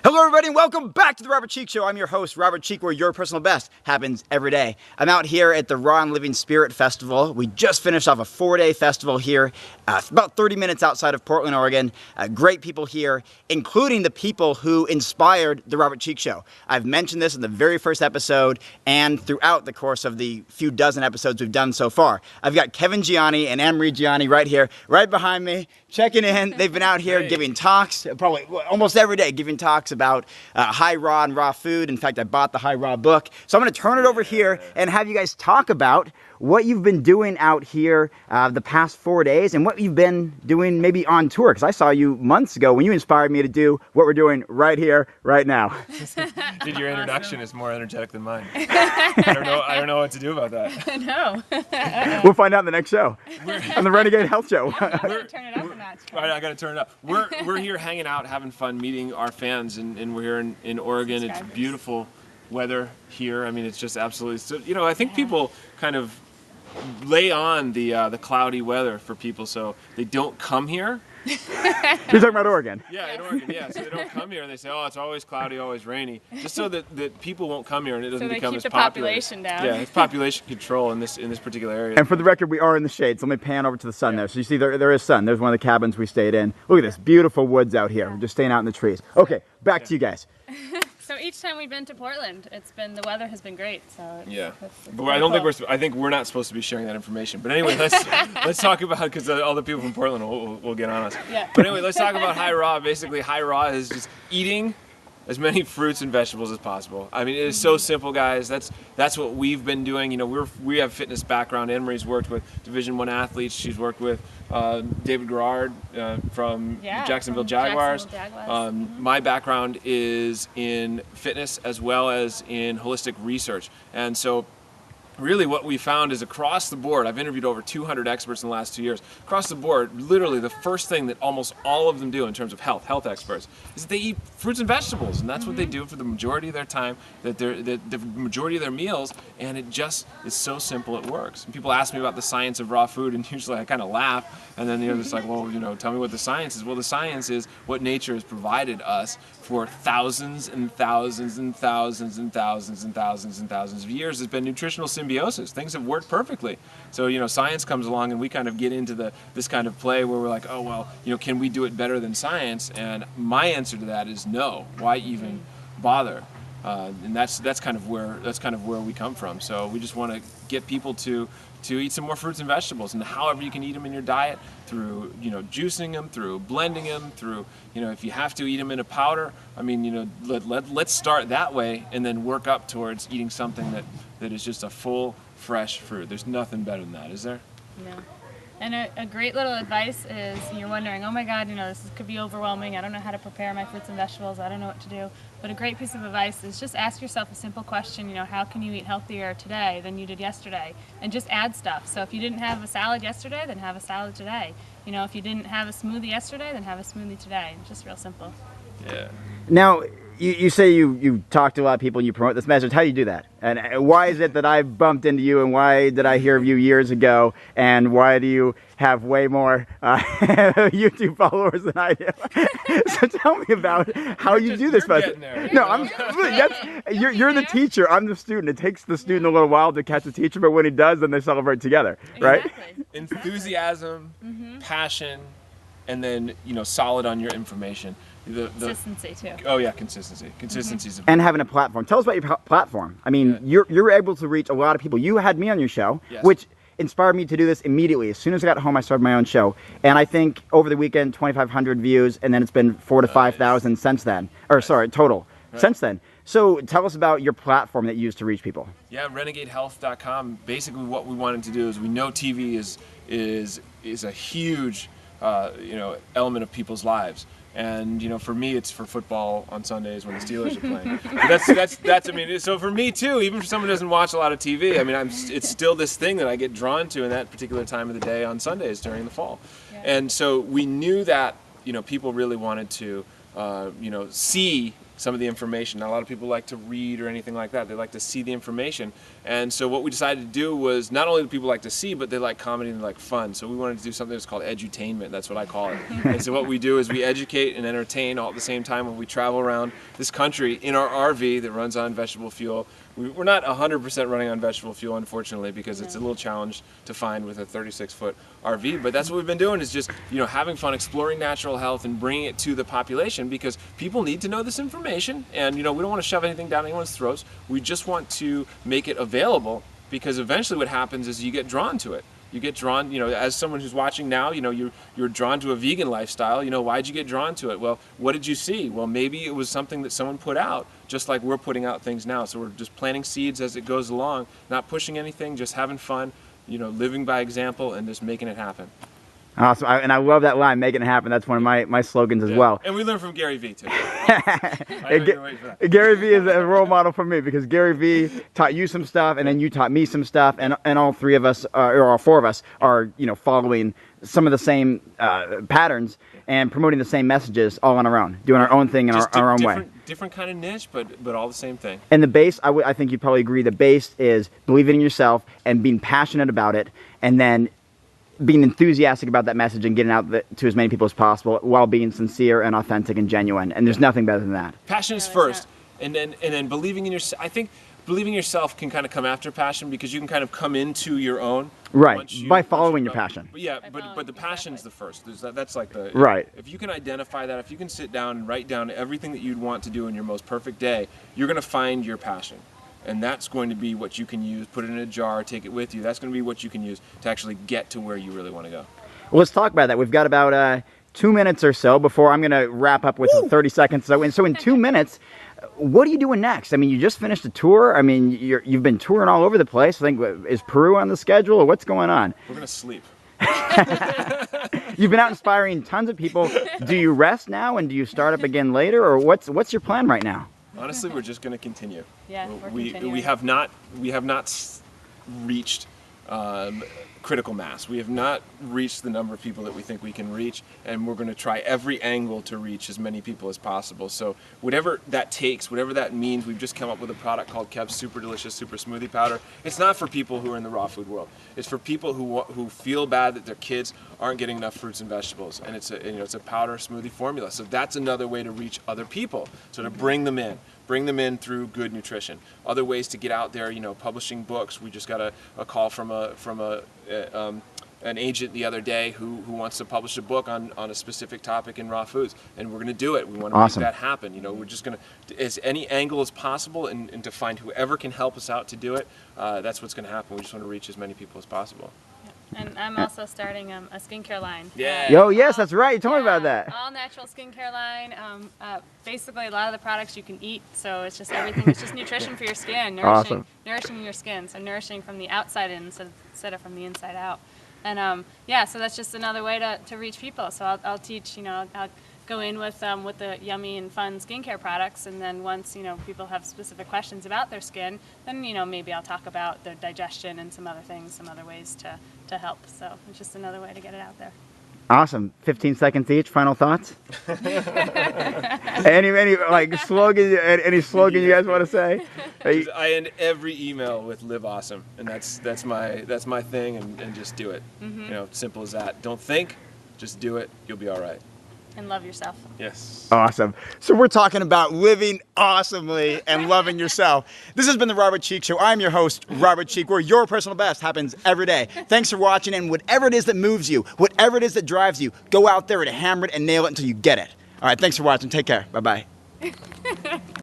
Hello everybody and welcome back to the Robert Cheeke Show. I'm your host, Robert Cheeke, where your personal best happens every day. I'm out here at the Raw and Living Spirit Festival. We just finished off a 4-day festival here, about 30 minutes outside of Portland, Oregon. Great people here, including the people who inspired the Robert Cheeke Show. I've mentioned this in the very first episode and throughout the course of the few dozen episodes we've done so far. I've got Kevin Gianni and Anne-Marie Gianni right here, right behind me, checking in. They've been out here giving talks, probably almost every day, giving talks about high raw and raw food. In fact, I bought the high raw book. So I'm going to turn it over here and have you guys talk about what you've been doing out here the past 4 days and what you've been doing maybe on tour. Because I saw you months ago when you inspired me to do what we're doing right here, right now. Dude, your introduction is more energetic than mine. I don't know what to do about that. No. We'll find out in the next show on the Renegade Health Show. Turn it up a notch. Right, I got to turn it up. We're here hanging out, having fun, meeting our fans, and we're here in Oregon. It's beautiful weather here. I mean, it's just absolutely. You know, I think people kind of lay on the cloudy weather for people, so they don't come here. You're talking about Oregon. Yeah, in Oregon, yeah. So they don't come here and they say, oh, it's always cloudy, always rainy. Just so that people won't come here and it doesn't become as popular. So they keep the population down. Yeah, it's population control in this particular area. And for the record, we are in the shade, so let me pan over to the sun there. So you see there is sun. There's one of the cabins we stayed in. Look at this, beautiful woods out here. We're just staying out in the trees. Okay, back to you guys. So each time we've been to Portland, the weather has been great. So But I don't think I think we're not supposed to be sharing that information. But anyway, let's talk about, because all the people from Portland will get on us. Yeah. But anyway, let's talk about high raw. Basically, high raw is just eating as many fruits and vegetables as possible. I mean, it is so simple, guys. That's what we've been doing. You know, we have fitness background. Anne-Marie's worked with Division I athletes. She's worked with David Garrard from Jacksonville Jaguars. My background is in fitness as well as in holistic research, and so really what we found is across the board, I've interviewed over 200 experts in the last 2 years, across the board, literally the first thing that almost all of them do in terms of health experts, is that they eat fruits and vegetables, and that's what they do for the majority of their time, the majority of their meals, and it just is so simple it works. And people ask me about the science of raw food, and usually I kind of laugh, and then it's like, well, tell me what the science is. Well, the science is what nature has provided us for thousands and thousands and thousands and thousands and thousands and thousands of years. It's been nutritional symbiosis. Things have worked perfectly. So, science comes along and we kind of get into this kind of play where we're like, oh, well, can we do it better than science? And my answer to that is no. Why even bother? And that's kind of where we come from. So we just want to get people to eat some more fruits and vegetables, and however you can eat them in your diet, through juicing them, through blending them, through if you have to eat them in a powder. I mean, let's start that way and then work up towards eating something that is just a full fresh fruit. There's nothing better than that, is there? No. And a great little advice is, you're wondering, oh my God, this could be overwhelming. I don't know how to prepare my fruits and vegetables. I don't know what to do. But a great piece of advice is just ask yourself a simple question, how can you eat healthier today than you did yesterday? And just add stuff. So if you didn't have a salad yesterday, then have a salad today. If you didn't have a smoothie yesterday, then have a smoothie today. It's just real simple. Yeah. Now, you say you talk to a lot of people and you promote this message. How do you do that? And why is it that I bumped into you, and why did I hear of you years ago, and why do you have way more YouTube followers than I do? So tell me about how you do this message. No, you're the teacher. I'm the student. It takes the student a little while to catch the teacher, but when he does, then they celebrate together, right? Exactly. Enthusiasm, passion, and then solid on your information. Consistency too. Oh yeah, consistency. Consistency is and having a platform. Tell us about your platform. I mean, you're able to reach a lot of people. You had me on your show, which inspired me to do this immediately. As soon as I got home, I started my own show, and I think over the weekend, 2,500 views, and then it's been 4,000 to 5,000 since then. Or sorry, total since then. So tell us about your platform that you use to reach people. Yeah, renegadehealth.com. Basically, what we wanted to do is, we know TV is a huge element of people's lives. And for me, it's for football on Sundays when the Steelers are playing. But that's I mean, so for me too, even for someone who doesn't watch a lot of TV, I mean, it's still this thing that I get drawn to in that particular time of the day on Sundays during the fall. And so we knew that people really wanted to see some of the information. Not a lot of people like to read or anything like that. They like to see the information. And so what we decided to do was, not only do people like to see, but they like comedy and they like fun. So we wanted to do something that's called edutainment. That's what I call it. And so what we do is we educate and entertain all at the same time when we travel around this country in our RV that runs on vegetable fuel. We're not 100% running on vegetable fuel, unfortunately, because it's a little challenge to find with a 36-foot RV. But that's what we've been doing, is just, you know, having fun, exploring natural health and bringing it to the population, because people need to know this information. And, you know, we don't want to shove anything down anyone's throats. We just want to make it available, because eventually what happens is you get drawn to it. You get drawn, you know, as someone who's watching now, you know, you're drawn to a vegan lifestyle. You know, why'd you get drawn to it? Well, what did you see? Well, maybe it was something that someone put out, just like we're putting out things now. So we're just planting seeds as it goes along, not pushing anything, just having fun, you know, living by example and just making it happen. Awesome. And I love that line, making it happen. That's one of my slogans as well. And we learn from Gary Vee, too. I know you're waiting for that. Gary Vee is a role model for me, because Gary Vee taught you some stuff, and then you taught me some stuff, and all three of us, or all four of us, are, you know, following some of the same patterns and promoting the same messages all on our own, doing our own thing in our own way. Different kind of niche, but all the same thing. And the base, I think you'd probably agree, the base is believing in yourself and being passionate about it, and then being enthusiastic about that message and getting out to as many people as possible, while being sincere and authentic and genuine. And there's nothing better than that. Passion is first, and then believing in yourself. I think believing in yourself can kind of come after passion, because you can kind of come into your own. Right, by following your passion. Yeah, but the passion's the first. That's like the right. If you can identify that, if you can sit down and write down everything that you'd want to do in your most perfect day, you're going to find your passion. And that's going to be what you can use, put it in a jar, take it with you. That's going to be what you can use to actually get to where you really want to go. Well, let's talk about that. We've got about 2 minutes or so before I'm going to wrap up with 30 seconds. So in 2 minutes, what are you doing next? I mean, you just finished a tour. I mean, you've been touring all over the place. I think, is Peru on the schedule, or what's going on? We're going to sleep. You've been out inspiring tons of people. Do you rest now, and do you start up again later, or what's your plan right now? Honestly, we're just going to continue. Yeah, we have not reached critical mass. We have not reached the number of people that we think we can reach, and we're going to try every angle to reach as many people as possible. So whatever that takes, whatever that means, we've just come up with a product called Kev's Super Delicious Super Smoothie Powder. It's not for people who are in the raw food world. It's for people who feel bad that their kids aren't getting enough fruits and vegetables, and it's a powder smoothie formula. So that's another way to reach other people. So to bring them in through good nutrition. Other ways to get out there, you know, publishing books. We just got a call from an agent the other day who wants to publish a book on a specific topic in raw foods, and we're going to do it. We want to make that happen. You know, we're just going to, as any angle as possible, and to find whoever can help us out to do it. That's what's going to happen. We just want to reach as many people as possible. And I'm also starting a skincare line. Yeah. Yo, yes, that's right. You told me about that. All natural skincare line. Basically, a lot of the products you can eat, so it's just everything. It's just nutrition for your skin, nourishing your skin. So nourishing from the outside in instead of from the inside out. And yeah, so that's just another way to reach people. So I'll teach. You know, I'll go in with the yummy and fun skincare products, and then once, you know, people have specific questions about their skin, then, you know, maybe I'll talk about their digestion and some other things, some other ways to help. So it's just another way to get it out there. Awesome. 15 seconds each. Final thoughts? any like slogan? Any slogan you guys want to say? I end every email with "Live awesome," and that's my thing, and just do it. Mm-hmm. You know, simple as that. Don't think, just do it. You'll be all right. And love yourself. Yes. Awesome. So we're talking about living awesomely and loving yourself. This has been the Robert Cheeke Show. I'm your host, Robert Cheeke, where your personal best happens every day. Thanks for watching, and whatever it is that moves you, whatever it is that drives you, go out there and hammer it and nail it until you get it. All right, thanks for watching. Take care. Bye-bye.